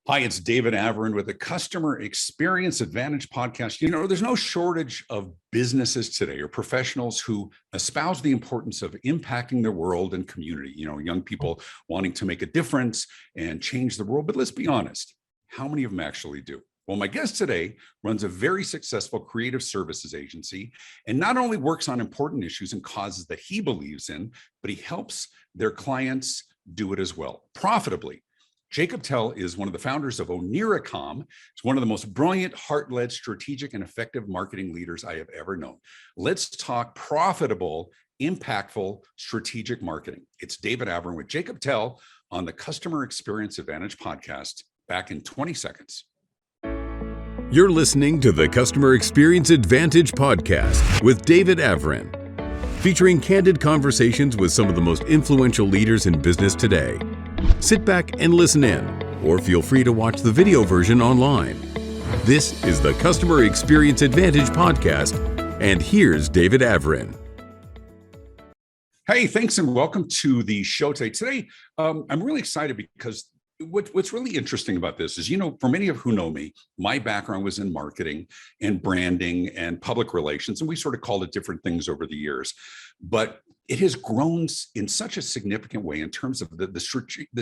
Hi, it's David Avrin with the Customer Experience Advantage podcast. There's no shortage of businesses today or professionals who espouse the importance of impacting their world and community. Young people wanting to make a difference and change the world. But let's be honest, how many of them actually do? Well, my guest today runs a very successful creative services agency and not only works on important issues and causes that he believes in, but he helps their clients do it as well, profitably. Jacob Tell is one of the founders of Oniracom. He's one of the most brilliant, heart-led, strategic, and effective marketing leaders I have ever known. Let's talk profitable, impactful, strategic marketing. It's David Avrin with Jacob Tell on the Customer Experience Advantage podcast. Back in 20 seconds. You're listening to the Customer Experience Advantage podcast with David Avrin, featuring candid conversations with some of the most influential leaders in business today. Sit back and listen in, or feel free to watch the video version online. This is the Customer Experience Advantage podcast, and here's David Avrin. Hey, thanks and welcome to the show today. Today, I'm really excited because what's really interesting about this is, for many of who know me, my background was in marketing and branding and public relations, and we sort of called it different things over the years. But it has grown in such a significant way in terms of the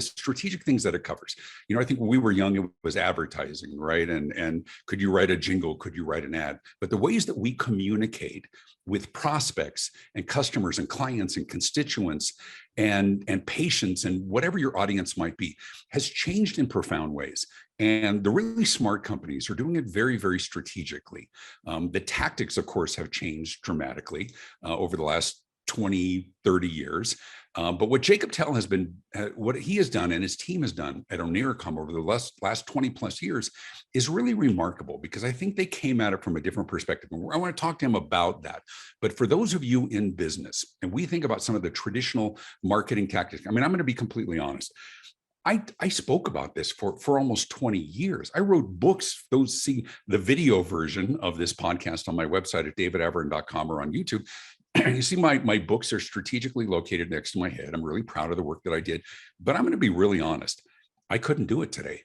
strategic things that it covers. I think when we were young, it was advertising, right? And could you write a jingle? Could you write an ad? But the ways that we communicate with prospects and customers and clients and constituents and patients and whatever your audience might be has changed in profound ways. And the really smart companies are doing it very, very strategically. The tactics, of course, have changed dramatically over the last 20, 30 years. But what Jacob Tell what he has done and his team has done at Oniracom over the last 20 plus years is really remarkable, because I think they came at it from a different perspective. And I want to talk to him about that. But for those of you in business, and we think about some of the traditional marketing tactics, I'm going to be completely honest. I spoke about this for almost 20 years. I wrote books. Those see the video version of this podcast on my website at davidavrin.com or on YouTube. You see my books are strategically located next to my head. I'm really proud of the work that I did, but I'm going to be really honest. I couldn't do it today.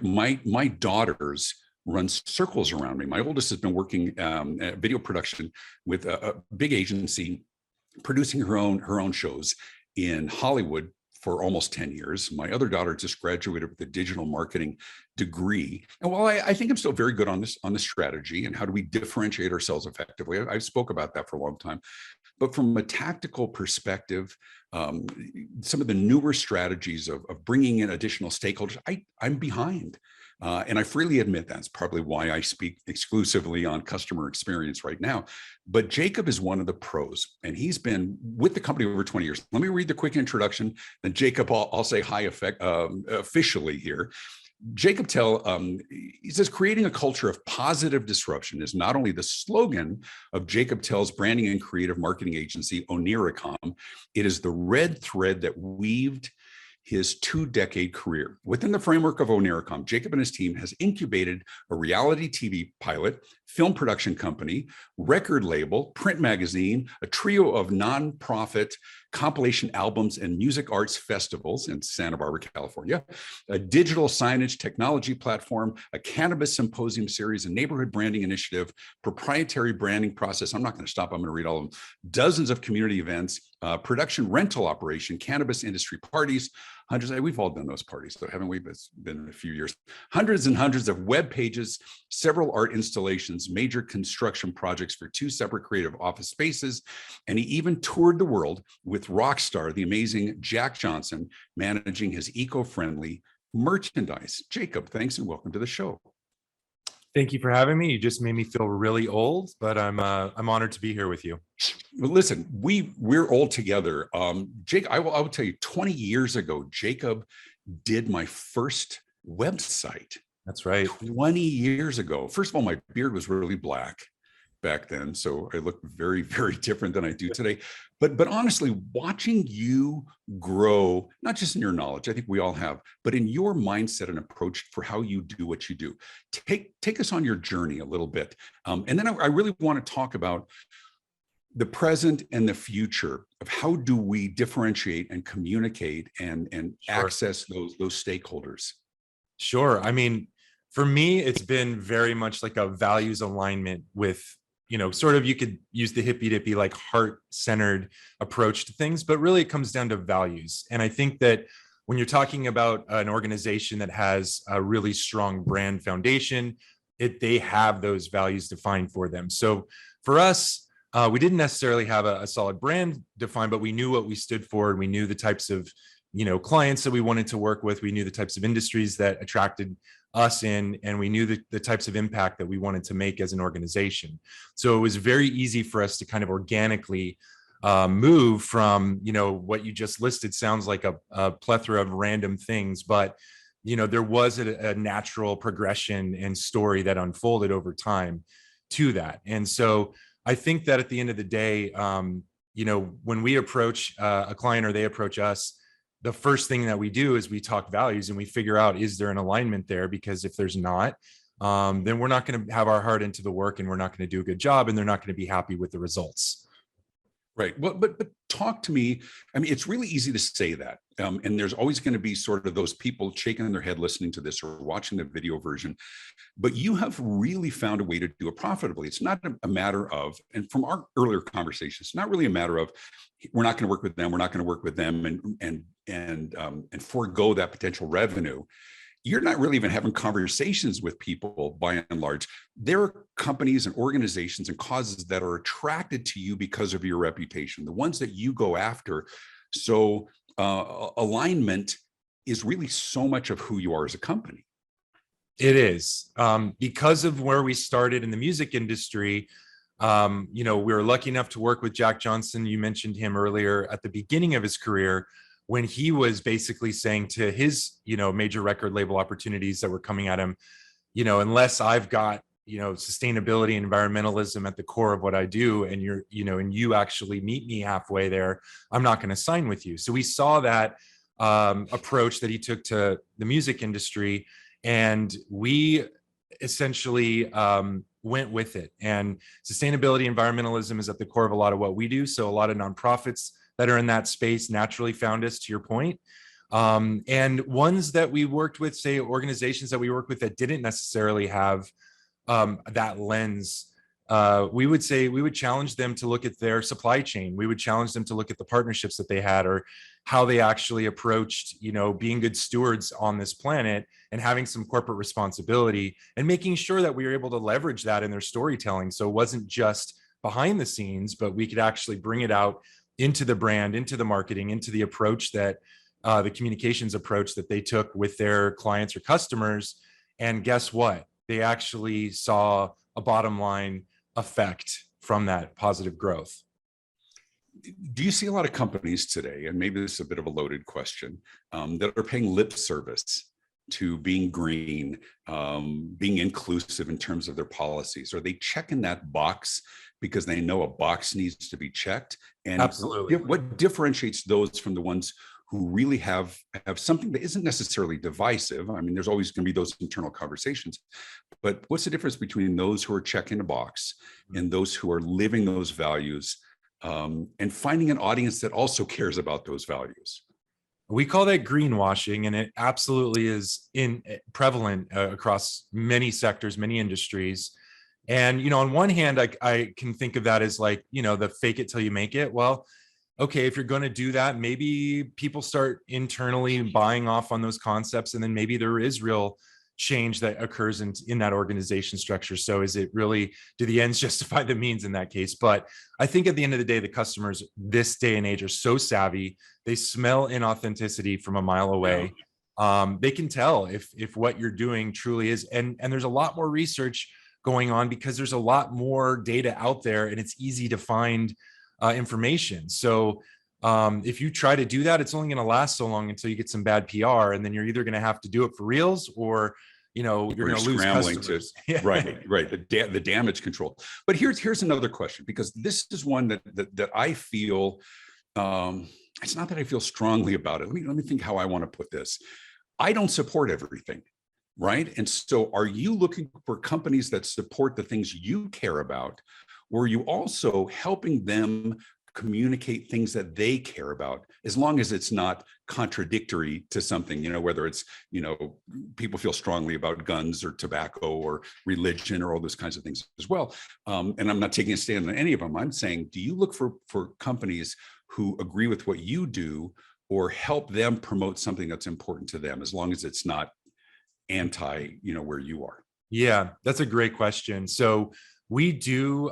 My daughters run circles around me. My oldest has been working at video production with a big agency, producing her own shows in Hollywood for almost 10 years. My other daughter just graduated with a digital marketing degree. And while I think I'm still very good on the strategy and how do we differentiate ourselves effectively, I spoke about that for a long time. But from a tactical perspective, some of the newer strategies of bringing in additional stakeholders, I'm behind. And I freely admit that's probably why I speak exclusively on customer experience right now. But Jacob is one of the pros, and he's been with the company over 20 years. Let me read the quick introduction, then Jacob, I'll say hi officially here. Jacob Tell, he says, creating a culture of positive disruption is not only the slogan of Jacob Tell's branding and creative marketing agency, Oniracom, it is the red thread that weaved his 2-decade career. Within the framework of Oniracom, Jacob and his team has incubated a reality TV pilot, film production company, record label, print magazine, a trio of nonprofit compilation albums and music arts festivals in Santa Barbara, California, a digital signage technology platform, a cannabis symposium series, a neighborhood branding initiative, proprietary branding process. I'm not going to stop. I'm going to read all of them. Dozens of community events, production rental operation, cannabis industry parties, hundreds. We've all done those parties, though, haven't we? It's been a few years. Hundreds and hundreds of web pages, several art installations, major construction projects for 2 separate creative office spaces, and he even toured the world with rock star, the amazing Jack Johnson, managing his eco-friendly merchandise. Jacob, thanks and welcome to the show. Thank you for having me. You just made me feel really old, but I'm honored to be here with you. Well, listen, we're all together. Jake, I will tell you, 20 years ago, Jacob did my first website. That's right. 20 years ago. First of all, my beard was really black back then, so I looked very, very different than I do today. But honestly, watching you grow, not just in your knowledge, I think we all have, but in your mindset and approach for how you do what you do. Take us on your journey a little bit. And then I really want to talk about the present and the future of how do we differentiate and communicate and Sure. access those stakeholders. Sure. I mean, for me, it's been very much like a values alignment with, sort of, you could use the hippy dippy, like heart-centered approach to things, but really it comes down to values. And I think that when you're talking about an organization that has a really strong brand foundation, they have those values defined for them. So for us, we didn't necessarily have a solid brand defined, but we knew what we stood for, and we knew the types of clients that we wanted to work with. We knew the types of industries that attracted us in, and we knew the types of impact that we wanted to make as an organization. So it was very easy for us to kind of organically move from, what you just listed sounds like a plethora of random things, but there was a natural progression and story that unfolded over time to that. And so I think that at the end of the day, when we approach a client or they approach us, the first thing that we do is we talk values and we figure out, is there an alignment there? Because if there's not, then we're not going to have our heart into the work, and we're not going to do a good job, and they're not going to be happy with the results. Right. Well, but talk to me. I mean, it's really easy to say that. And there's always going to be sort of those people shaking their head listening to this or watching the video version. But you have really found a way to do it profitably. It's not a matter of, and from our earlier conversations, it's not really a matter of, we're not going to work with them, we're not going to work with them, and forego that potential revenue. You're not really even having conversations with people by and large. There are companies and organizations and causes that are attracted to you because of your reputation, the ones that you go after. So alignment is really so much of who you are as a company. It is. Because of where we started in the music industry, we were lucky enough to work with Jack Johnson. You mentioned him earlier at the beginning of his career, when he was basically saying to his, major record label opportunities that were coming at him, unless I've got, sustainability and environmentalism at the core of what I do, and and you actually meet me halfway there, I'm not going to sign with you. So we saw that approach that he took to the music industry, and we essentially went with it. And sustainability, environmentalism is at the core of a lot of what we do. So a lot of nonprofits that are in that space naturally found us, to your point. And ones that we worked with, say organizations that we worked with that didn't necessarily have that lens, we would challenge them to look at their supply chain. We would challenge them to look at the partnerships that they had, or how they actually approached, being good stewards on this planet and having some corporate responsibility, and making sure that we were able to leverage that in their storytelling. So it wasn't just behind the scenes, but we could actually bring it out into the brand, into the marketing, into the approach that the communications approach that they took with their clients or customers. And guess what? They actually saw a bottom line effect from that positive growth. Do you see a lot of companies today, and maybe this is a bit of a loaded question, that are paying lip service to being green, being inclusive in terms of their policies? Are they checking that box because they know a box needs to be checked? And Absolutely. What differentiates those from the ones who really have something that isn't necessarily divisive? I mean, there's always going to be those internal conversations, but what's the difference between those who are checking a box and those who are living those values, and finding an audience that also cares about those values? We call that greenwashing, and it absolutely is prevalent across many sectors, many industries. And, on one hand, I can think of that as like, the fake it till you make it. Well, okay, if you're going to do that, maybe people start internally buying off on those concepts, and then maybe there is real change that occurs in that organization structure. So is it really, do the ends justify the means in that case? But I think at the end of the day, the customers this day and age are so savvy. They smell inauthenticity from a mile away. They can tell if what you're doing truly is, and there's a lot more research going on because there's a lot more data out there, and it's easy to find information. So if you try to do that, it's only going to last so long until you get some bad PR, and then you're either going to have to do it for reals, or you're going to lose customers. Right. The damage control. But here's another question, because this is one that I feel, it's not that I feel strongly about it. Let me think how I want to put this. I don't support everything, right? And so are you looking for companies that support the things you care about, or are you also helping them communicate things that they care about, as long as it's not contradictory to something, whether it's, people feel strongly about guns or tobacco or religion or all those kinds of things as well. And I'm not taking a stand on any of them. I'm saying, do you look for companies who agree with what you do or help them promote something that's important to them, as long as it's not anti, where you are? Yeah, that's a great question. So we do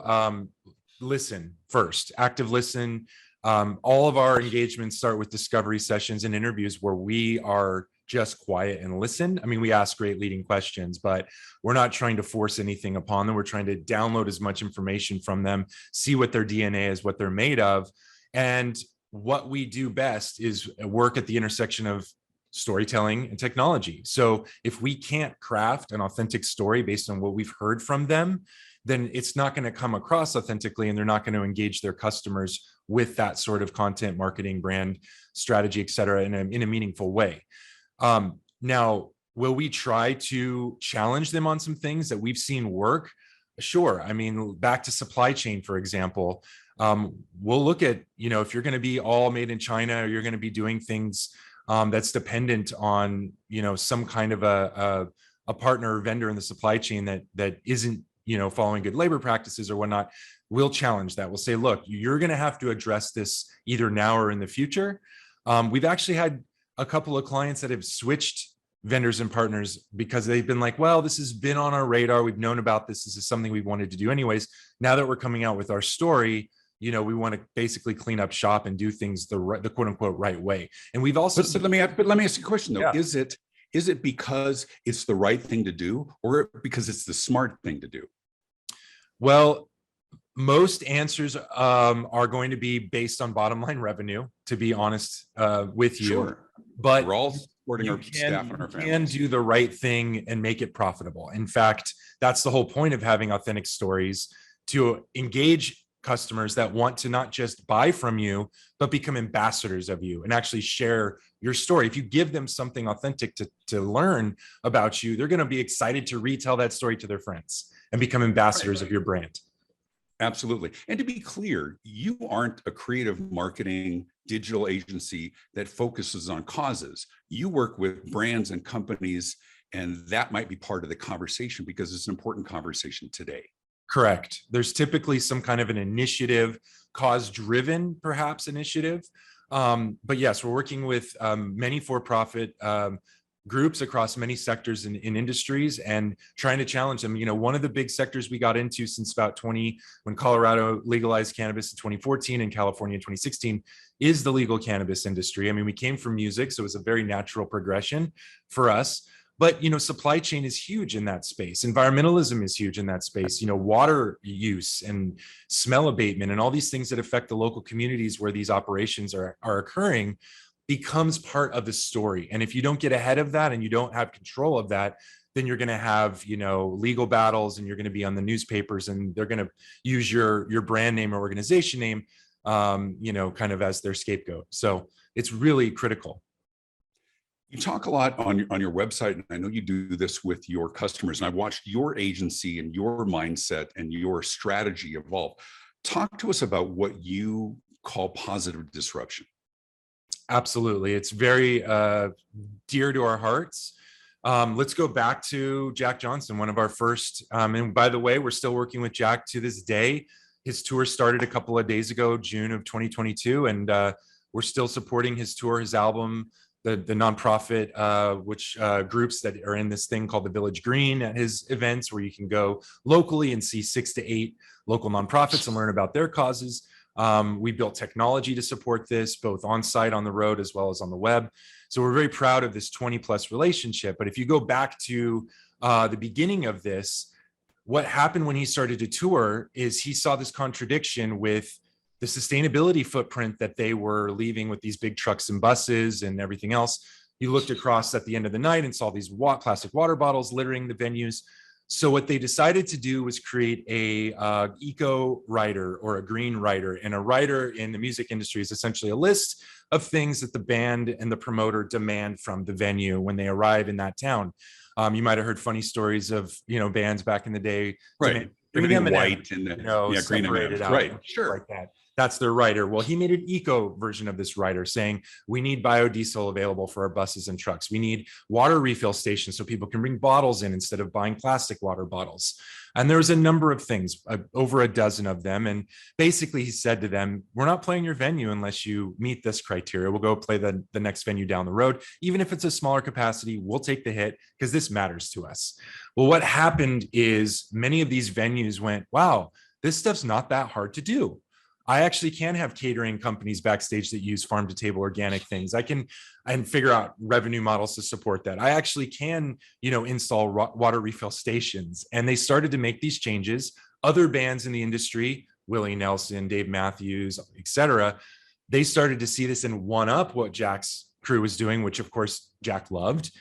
listen first, active listen. All of our engagements start with discovery sessions and interviews where we are just quiet and listen. I mean, we ask great leading questions, but we're not trying to force anything upon them. We're trying to download as much information from them, see what their DNA is, what they're made of. And what we do best is work at the intersection of storytelling and technology. So if we can't craft an authentic story based on what we've heard from them, then it's not going to come across authentically, and they're not going to engage their customers with that sort of content, marketing, brand strategy, et cetera, in a meaningful way. Now, will we try to challenge them on some things that we've seen work? Sure. I mean, back to supply chain, for example, we'll look at, if you're going to be all made in China, or you're going to be doing things that's dependent on, some kind of a partner or vendor in the supply chain that isn't, following good labor practices or whatnot, we'll challenge that. We'll say, look, you're going to have to address this either now or in the future. We've actually had a couple of clients that have switched vendors and partners because they've been like, well, this has been on our radar. We've known about this. This is something we wanted to do anyways. Now that we're coming out with our story, we want to basically clean up shop and do things the quote unquote right way. And we've also, but let me ask you a question though. Yeah. Is it because it's the right thing to do, or because it's the smart thing to do? Well, most answers are going to be based on bottom line revenue, to be honest with you. Sure. But we're all supporting our staff and our families. You can do the right thing and make it profitable. In fact, that's the whole point of having authentic stories, to engage customers that want to not just buy from you, but become ambassadors of you and actually share your story. If you give them something authentic to learn about you, they're going to be excited to retell that story to their friends and become ambassadors of your brand. Absolutely. And to be clear, you aren't a creative marketing digital agency that focuses on causes. You work with brands and companies, and that might be part of the conversation because it's an important conversation today. Correct. There's typically some kind of an initiative, cause-driven, perhaps, initiative. But yes, we're working with many for-profit groups across many sectors in industries and trying to challenge them. One of the big sectors we got into since about when Colorado legalized cannabis in 2014 and California in 2016 is the legal cannabis industry. I mean, we came from music, so it was a very natural progression for us. But, supply chain is huge in that space. Environmentalism is huge in that space. Water use and smell abatement and all these things that affect the local communities where these operations are occurring becomes part of the story. And if you don't get ahead of that and you don't have control of that, then you're going to have, legal battles, and you're going to be on the newspapers, and they're going to use your brand name or organization name, kind of as their scapegoat. So it's really critical. You talk a lot on your website, and I know you do this with your customers, and I've watched your agency and your mindset and your strategy evolve. Talk to us about what you call positive disruption. Absolutely. It's very dear to our hearts. Let's go back to Jack Johnson, one of our first, and by the way, we're still working with Jack to this day. His tour started a couple of days ago, June of 2022, and we're still supporting his tour, his album, the nonprofit which groups that are in this thing called the Village Green at his events, where you can go locally and see 6 to 8 local nonprofits and learn about their causes. We built technology to support this, both on site, on the road, as well as on the web. So we're very proud of this 20+ relationship. But if you go back to the beginning of this, what happened when he started to tour is he saw this contradiction with the sustainability footprint that they were leaving with these big trucks and buses and everything else. You looked across at the end of the night and saw these plastic water bottles littering the venues. So what they decided to do was create a eco rider, or a green rider. And a rider in the music industry is essentially a list of things that the band and the promoter demand from the venue when they arrive in that town. You might have heard funny stories of, bands back in the day, right? Green white and green separated out, right? Sure, like that. That's their rider. Well, he made an eco version of this rider saying, we need biodiesel available for our buses and trucks. We need water refill stations so people can bring bottles in instead of buying plastic water bottles. And there's a number of things, over a dozen of them. And basically he said to them, we're not playing your venue unless you meet this criteria. We'll go play the next venue down the road. Even if it's a smaller capacity, we'll take the hit because this matters to us. Well, what happened is many of these venues went, wow, this stuff's not that hard to do. I actually can have catering companies backstage that use farm to table organic things. I can and figure out revenue models to support that. I actually can, install water refill stations. And they started to make these changes. Other bands in the industry, Willie Nelson, Dave Matthews, et cetera, they started to see this and one up what Jack's crew was doing, which of course Jack loved.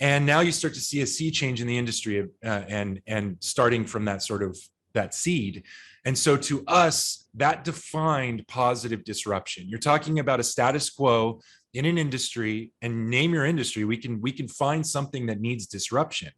And now you start to see a sea change in the industry, and starting from that seed. And so to us, that defined positive disruption. You're talking about a status quo in an industry, and name your industry. We can find something that needs disruption.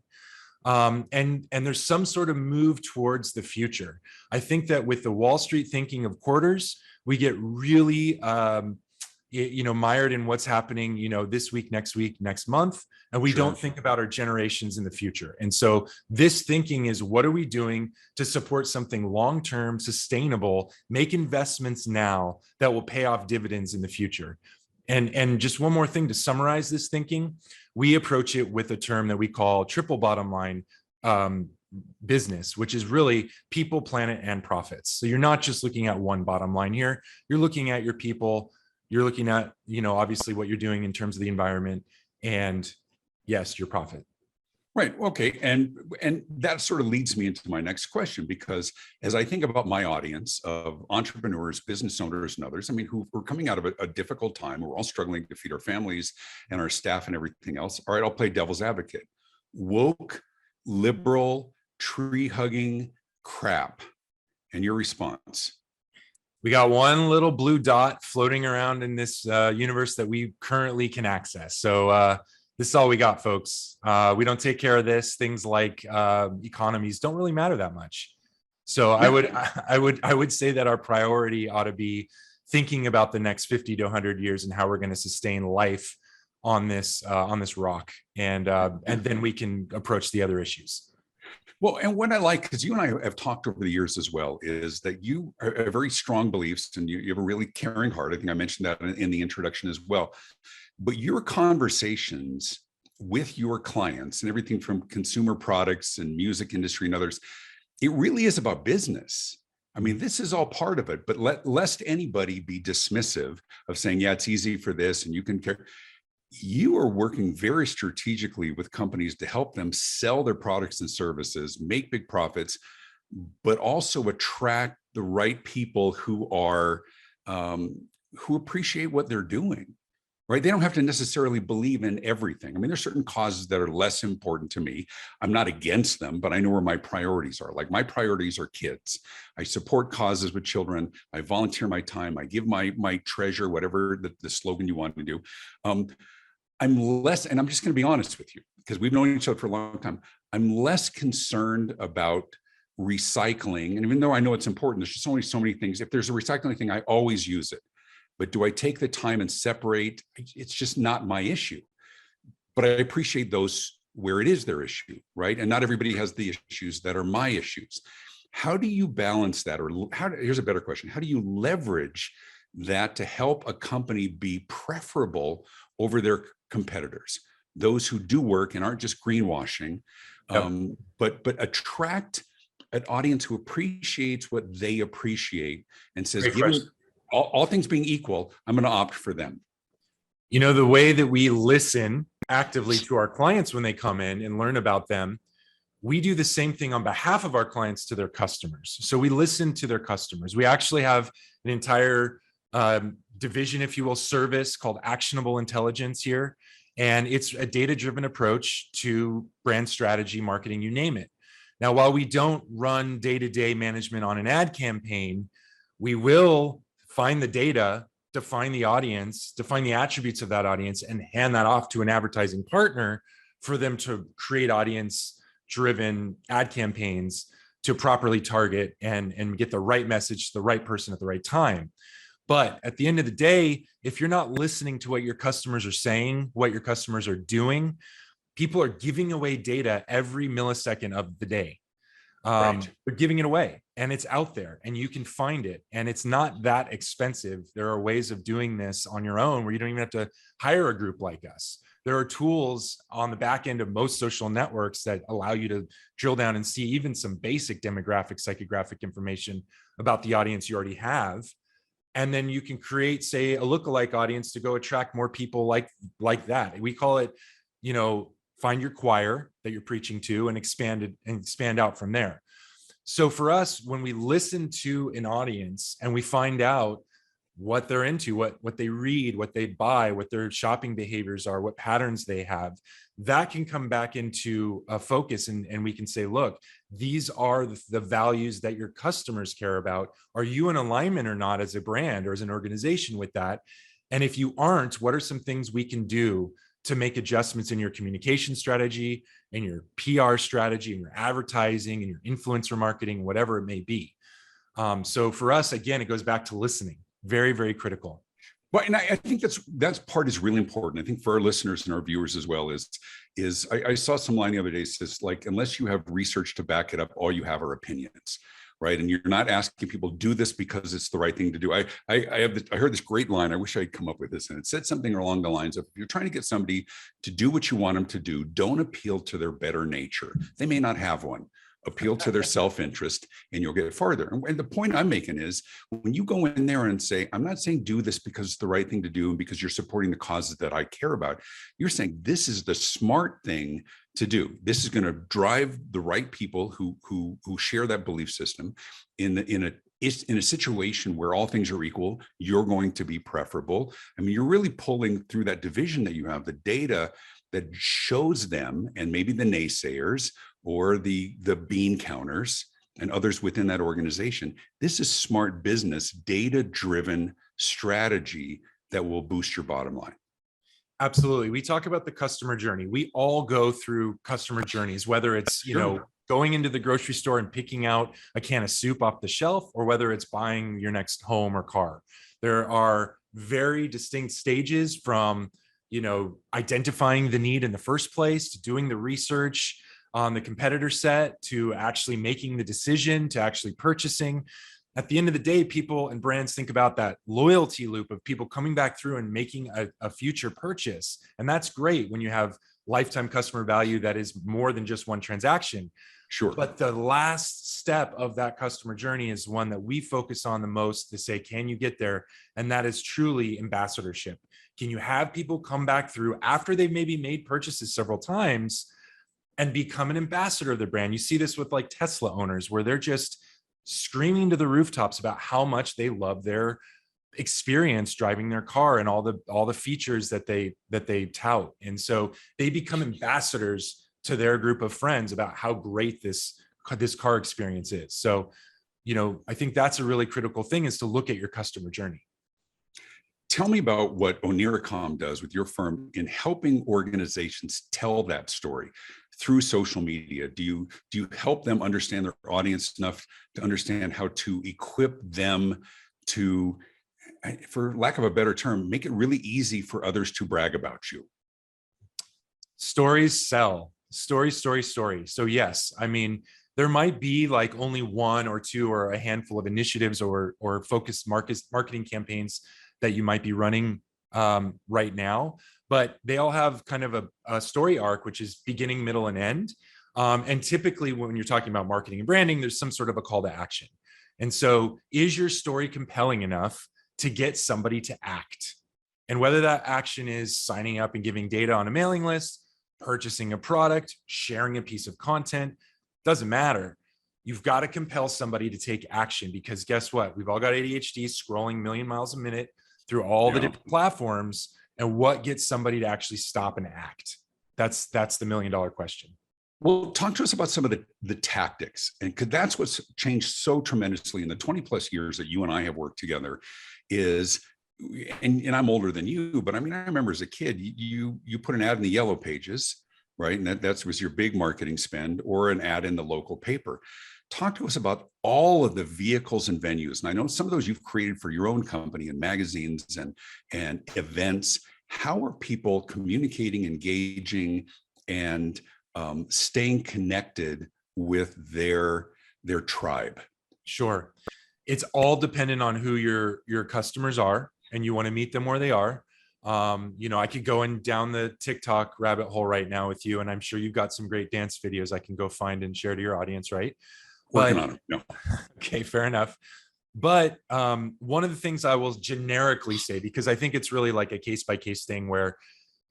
And there's some sort of move towards the future. I think that with the Wall Street thinking of quarters, we get really mired in what's happening, this week, next month, and we don't think about our generations in the future. And so this thinking is, what are we doing to support something long-term, sustainable, make investments now that will pay off dividends in the future? And just one more thing to summarize this thinking, we approach it with a term that we call triple bottom line business, which is really people, planet, and profits. So you're not just looking at one bottom line here, you're looking at your people, you're looking at, obviously what you're doing in terms of the environment, and yes, your profit. Right. Okay. And that sort of leads me into my next question, because as I think about my audience of entrepreneurs, business owners, and others, who are coming out of a difficult time, we're all struggling to feed our families and our staff and everything else. All right, I'll play devil's advocate. Woke, liberal, tree hugging crap. And your response? We got one little blue dot floating around in this universe that we currently can access. So this is all we got, folks. We don't take care of this. Things like economies don't really matter that much. So I would say that our priority ought to be thinking about the next 50 to 100 years and how we're going to sustain life on this rock, and then we can approach the other issues. Well, and what I like, because you and I have talked over the years as well, is that you are very strong beliefs, and you have a really caring heart. I think I mentioned that in the introduction as well. But your conversations with your clients and everything from consumer products and music industry and others, it really is about business. This is all part of it, but lest anybody be dismissive of saying, yeah, it's easy for this and you can care. You are working very strategically with companies to help them sell their products and services, make big profits, but also attract the right people who appreciate what they're doing. Right? They don't have to necessarily believe in everything. There's certain causes that are less important to me. I'm not against them, but I know where my priorities are. Like, my priorities are kids. I support causes with children. I volunteer my time. I give my treasure, whatever the slogan you want to do. I'm less, and I'm just going to be honest with you, because we've known each other for a long time. I'm less concerned about recycling. And even though I know it's important, there's just only so many things. If there's a recycling thing, I always use it. But do I take the time and separate? It's just not my issue. But I appreciate those where it is their issue, right? And not everybody has the issues that are my issues. How do you balance that? Or here's a better question. How do you leverage that to help a company be preferable over their competitors, those who do work and aren't just greenwashing, but attract an audience who appreciates what they appreciate and says, given all things being equal, I'm going to opt for them? The way that we listen actively to our clients when they come in and learn about them, we do the same thing on behalf of our clients to their customers. So we listen to their customers. We actually have an entire division, if you will, service called Actionable Intelligence here. And it's a data-driven approach to brand strategy, marketing, you name it. Now, while we don't run day-to-day management on an ad campaign, we will find the data, define the audience, define the attributes of that audience, and hand that off to an advertising partner for them to create audience-driven ad campaigns to properly target and get the right message to the right person at the right time. But at the end of the day, if you're not listening to what your customers are saying, what your customers are doing, people are giving away data every millisecond of the day. Right. They're giving it away and it's out there and you can find it and it's not that expensive. There are ways of doing this on your own where you don't even have to hire a group like us. There are tools on the back end of most social networks that allow you to drill down and see even some basic demographic, psychographic information about the audience you already have. And then you can create, say, a lookalike audience to go attract more people like that. We call it, find your choir that you're preaching to and expand out from there. So for us, when we listen to an audience and we find out what they're into, what they read, what they buy, what their shopping behaviors are, what patterns they have, that can come back into a focus and we can say, look, these are the values that your customers care about. Are you in alignment or not as a brand or as an organization with that? And if you aren't, what are some things we can do to make adjustments in your communication strategy, in your PR strategy, in your advertising, in your influencer marketing, whatever it may be. So for us, again, it goes back to listening. Very, very critical. Well, and I think that's part is really important. I think for our listeners and our viewers as well is I saw some line the other day says, like, unless you have research to back it up, all you have are opinions, right? And you're not asking people do this because it's the right thing to do. I heard this great line. I wish I'd come up with this, and it said something along the lines of, if you're trying to get somebody to do what you want them to do, don't appeal to their better nature. They may not have one. Appeal to their self-interest and you'll get farther. And the point I'm making is when you go in there and say, I'm not saying do this because it's the right thing to do and because you're supporting the causes that I care about. You're saying this is the smart thing to do. This is going to drive the right people who share that belief system in a situation where all things are equal. You're going to be preferable. I mean, you're really pulling through that division that you have, the data that shows them, and maybe the naysayers or the bean counters and others within that organization. This is smart business, data-driven strategy that will boost your bottom line. Absolutely. We talk about the customer journey. We all go through customer journeys, whether it's, going into the grocery store and picking out a can of soup off the shelf, or whether it's buying your next home or car. There are very distinct stages from, identifying the need in the first place, to doing the research on the competitor set, to actually making the decision, to actually purchasing. At the end of the day, people and brands think about that loyalty loop of people coming back through and making a future purchase. And that's great when you have lifetime customer value that is more than just one transaction. Sure. But the last step of that customer journey is one that we focus on the most to say, can you get there? And that is truly ambassadorship. Can you have people come back through after they've maybe made purchases several times and become an ambassador of the brand? You see this with like Tesla owners, where they're just screaming to the rooftops about how much they love their experience driving their car and all the features that they tout. And so they become ambassadors to their group of friends about how great this car experience is. So, I think that's a really critical thing, is to look at your customer journey. Tell me about what Oniracom does with your firm in helping organizations tell that story through social media. Do you help them understand their audience enough to understand how to equip them to, for lack of a better term, make it really easy for others to brag about you? Stories sell. Story. So yes, I mean, there might be like only one or two or a handful of initiatives or focused marketing campaigns that you might be running right now, but they all have kind of a story arc, which is beginning, middle, and end. And typically when you're talking about marketing and branding, there's some sort of a call to action. And so is your story compelling enough to get somebody to act? And whether that action is signing up and giving data on a mailing list, purchasing a product, sharing a piece of content, doesn't matter. You've got to compel somebody to take action, because guess what? We've all got ADHD, scrolling a million miles a minute through all the different platforms. And what gets somebody to actually stop and act? That's the $1 million question. Well, talk to us about some of the tactics, and because that's what's changed so tremendously in the 20 plus years that you and I have worked together is, and I'm older than you, but I mean, I remember as a kid, you put an ad in the yellow pages right? And that was your big marketing spend, or an ad in the local paper. Talk to us about all of the vehicles and venues. And I know some of those you've created for your own company and magazines and events. How are people communicating, engaging, and staying connected with their tribe? Sure. It's all dependent on who your customers are, and you want to meet them where they are. I could go down the TikTok rabbit hole right now with you, and I'm sure you've got some great dance videos I can go find and share to your audience, right? Working on it. No. Okay, fair enough. But one of the things I will generically say, because I think it's really like a case by case thing where,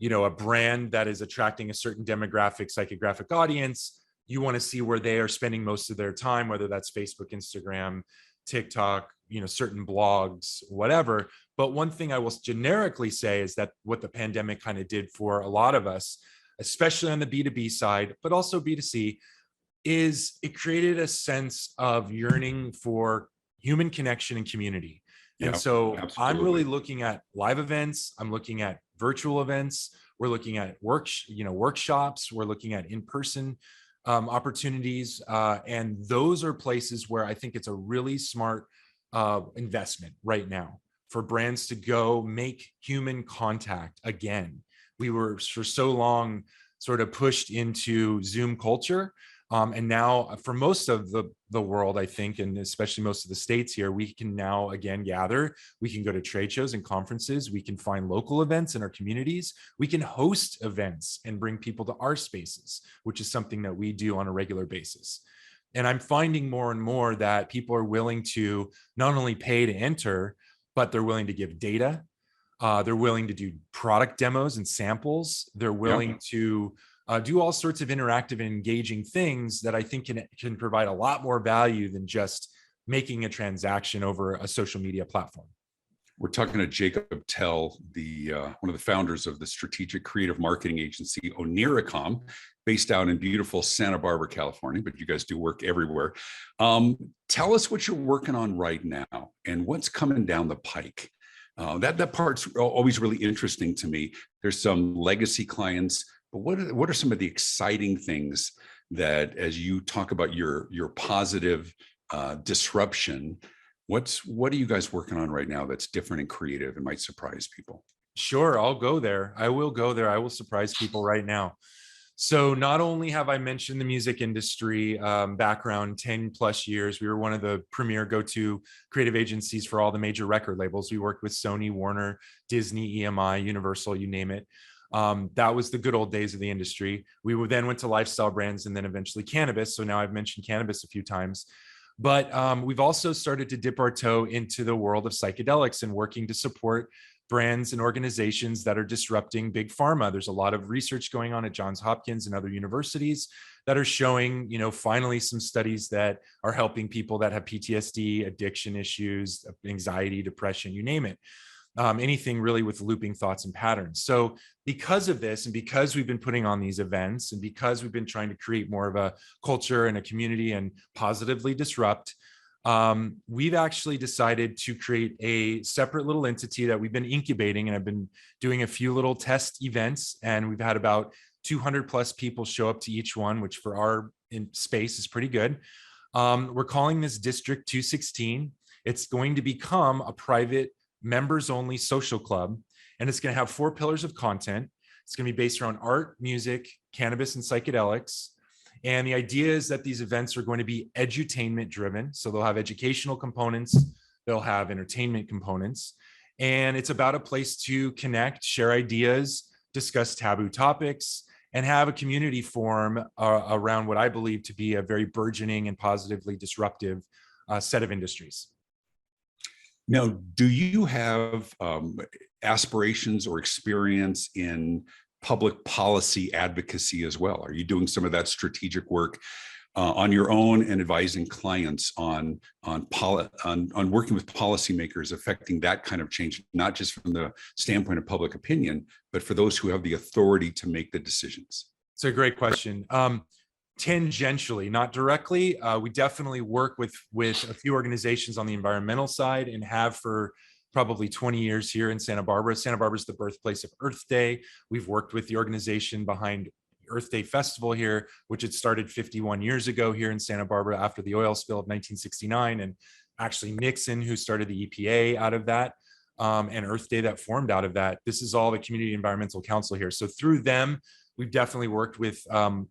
a brand that is attracting a certain demographic, psychographic audience, you want to see where they are spending most of their time, whether that's Facebook, Instagram, TikTok, certain blogs, whatever. But one thing I will generically say is that what the pandemic kind of did for a lot of us, especially on the B2B side, but also B2C, is it created a sense of yearning for human connection and community. And so absolutely. I'm really looking at live events. I'm looking at virtual events. We're looking at workshops. We're looking at in-person opportunities. And those are places where I think it's a really smart investment right now for brands to go make human contact again. We were for so long sort of pushed into Zoom culture. And now for most of the world, I think, and especially most of the states here, we can now again gather. We can go to trade shows and conferences. We can find local events in our communities. We can host events and bring people to our spaces, which is something that we do on a regular basis. And I'm finding more and more that people are willing to not only pay to enter, but they're willing to give data. They're willing to do product demos and samples. They're willing to do all sorts of interactive and engaging things that I think can provide a lot more value than just making a transaction over a social media platform. We're talking to Jacob Tell, one of the founders of the strategic creative marketing agency Oniracom, based out in beautiful Santa Barbara, California, but you guys do work everywhere. Tell us what you're working on right now and what's coming down the pike. That part's always really interesting to me. There's some legacy clients, but what are some of the exciting things that, as you talk about your positive disruption, what are you guys working on right now that's different and creative and might surprise people? Sure, I'll go there. I will go there. I will surprise people right now. So not only have I mentioned the music industry background, 10 plus years, we were one of the premier go-to creative agencies for all the major record labels. We worked with Sony, Warner, Disney, EMI, Universal, you name it. That was the good old days of the industry. We then went to lifestyle brands and then eventually cannabis. So now I've mentioned cannabis a few times. But we've also started to dip our toe into the world of psychedelics and working to support brands and organizations that are disrupting big pharma. There's a lot of research going on at Johns Hopkins and other universities that are showing, finally some studies that are helping people that have PTSD, addiction issues, anxiety, depression, you name it. Anything really with looping thoughts and patterns. So because of this, and because we've been putting on these events, and because we've been trying to create more of a culture and a community and positively disrupt, we've actually decided to create a separate little entity that we've been incubating, and I've been doing a few little test events, and we've had about 200 plus people show up to each one, which for our space is pretty good. We're calling this District 216. It's going to become a private members only social club, and it's going to have 4 pillars of content. It's going to be based around art, music, cannabis, and psychedelics. And the idea is that these events are going to be edutainment driven. So they'll have educational components, they'll have entertainment components, and it's about a place to connect, share ideas, discuss taboo topics, and have a community form around what I believe to be a very burgeoning and positively disruptive set of industries. Now, do you have aspirations or experience in public policy advocacy as well? Are you doing some of that strategic work on your own and advising clients on working with policymakers affecting that kind of change, not just from the standpoint of public opinion, but for those who have the authority to make the decisions? It's a great question. Tangentially, not directly. We definitely work with a few organizations on the environmental side and have for probably 20 years here in Santa Barbara. Santa Barbara is the birthplace of Earth Day. We've worked with the organization behind Earth Day Festival here, which had started 51 years ago here in Santa Barbara after the oil spill of 1969. And actually Nixon, who started the EPA out of that, and Earth Day that formed out of that. This is all the Community Environmental Council here. So through them, we've definitely worked with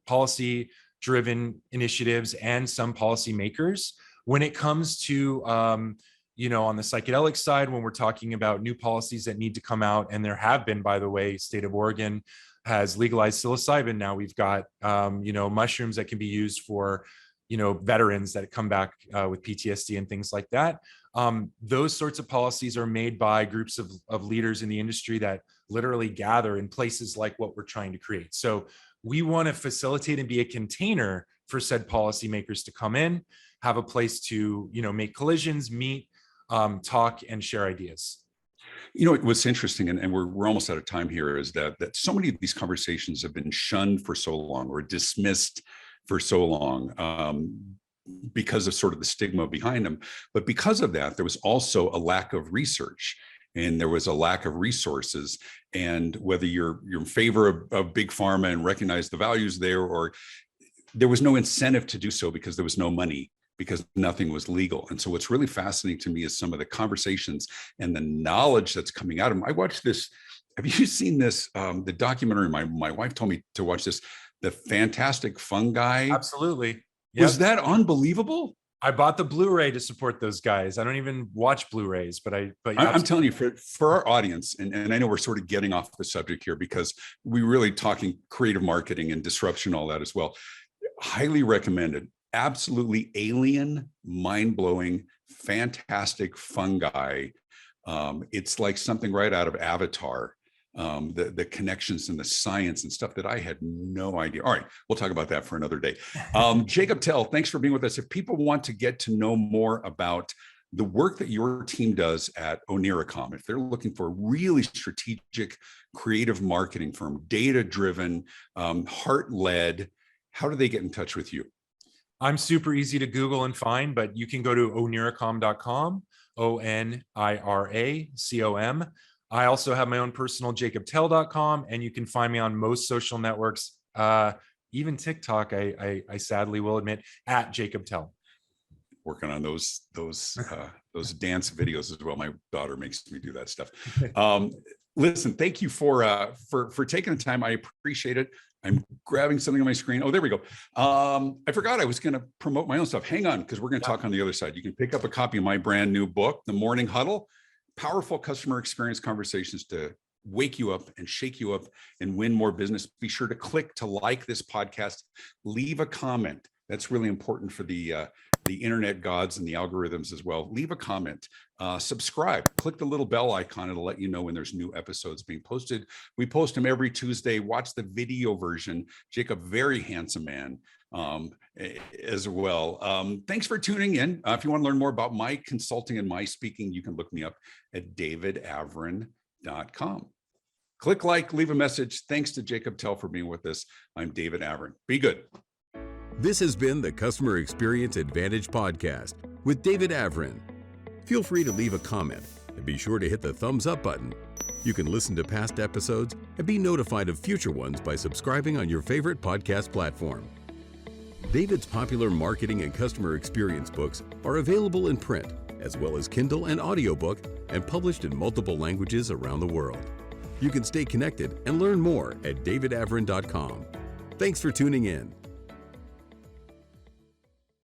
policy-driven initiatives and some policymakers. When it comes to, on the psychedelic side, when we're talking about new policies that need to come out, and there have been, by the way, state of Oregon has legalized psilocybin. Now we've got, mushrooms that can be used for, veterans that come back with PTSD and things like that. Those sorts of policies are made by groups of leaders in the industry that literally gather in places like what we're trying to create. So we want to facilitate and be a container for said policymakers to come in, have a place to, make collisions, meet, talk, and share ideas. What's interesting, and we're almost out of time here, is that so many of these conversations have been shunned for so long or dismissed for so long because of sort of the stigma behind them. But because of that, there was also a lack of research, and there was a lack of resources. And whether you're in favor of big pharma and recognize the values there, or there was no incentive to do so because there was no money, because nothing was legal. And so what's really fascinating to me is some of the conversations and the knowledge that's coming out of them. I watched this. Have you seen this? The documentary, my wife told me to watch this, The Fantastic Fungi. Absolutely. Yep. Was that unbelievable? I bought the Blu-ray to support those guys. I don't even watch Blu-rays, but I'm telling you, for our audience, and I know we're sort of getting off the subject here because we're really talking creative marketing and disruption, all that as well. Highly recommended. Absolutely alien, mind-blowing, fantastic fungi. It's like something right out of Avatar. The connections and the science and stuff that I had no idea. All right, we'll talk about that for another day. Jacob Tell, thanks for being with us. If people want to get to know more about the work that your team does at Oniracom, if they're looking for a really strategic, creative marketing firm, data-driven, heart-led, how do they get in touch with you? I'm super easy to Google and find, but you can go to oniracom.com, ONIRACOM. I also have my own personal jacobtell.com, and you can find me on most social networks, even TikTok, I sadly will admit, at Jacob Tell. Working on those dance videos as well. My daughter makes me do that stuff. Listen, thank you for taking the time. I appreciate it. I'm grabbing something on my screen. Oh, there we go. I forgot I was going to promote my own stuff. Hang on, because we're going to talk on the other side. You can pick up a copy of my brand new book, The Morning Huddle, Powerful Customer Experience Conversations to Wake You Up and Shake You Up and Win More Business. Be sure to click to like this podcast. Leave a comment. That's really important for the internet gods and the algorithms as well. Leave a comment, subscribe, click the little bell icon. It'll let you know when there's new episodes being posted. We post them every Tuesday. Watch the video version. Jacob, very handsome man as well. Thanks for tuning in. If you want to learn more about my consulting and my speaking, you can look me up at davidavrin.com. Click like, leave a message. Thanks to Jacob Tell for being with us. I'm David Avrin. Be good. This has been the Customer Experience Advantage Podcast with David Avrin. Feel free to leave a comment and be sure to hit the thumbs up button. You can listen to past episodes and be notified of future ones by subscribing on your favorite podcast platform. David's popular marketing and customer experience books are available in print, as well as Kindle and audiobook, and published in multiple languages around the world. You can stay connected and learn more at davidavrin.com. Thanks for tuning in.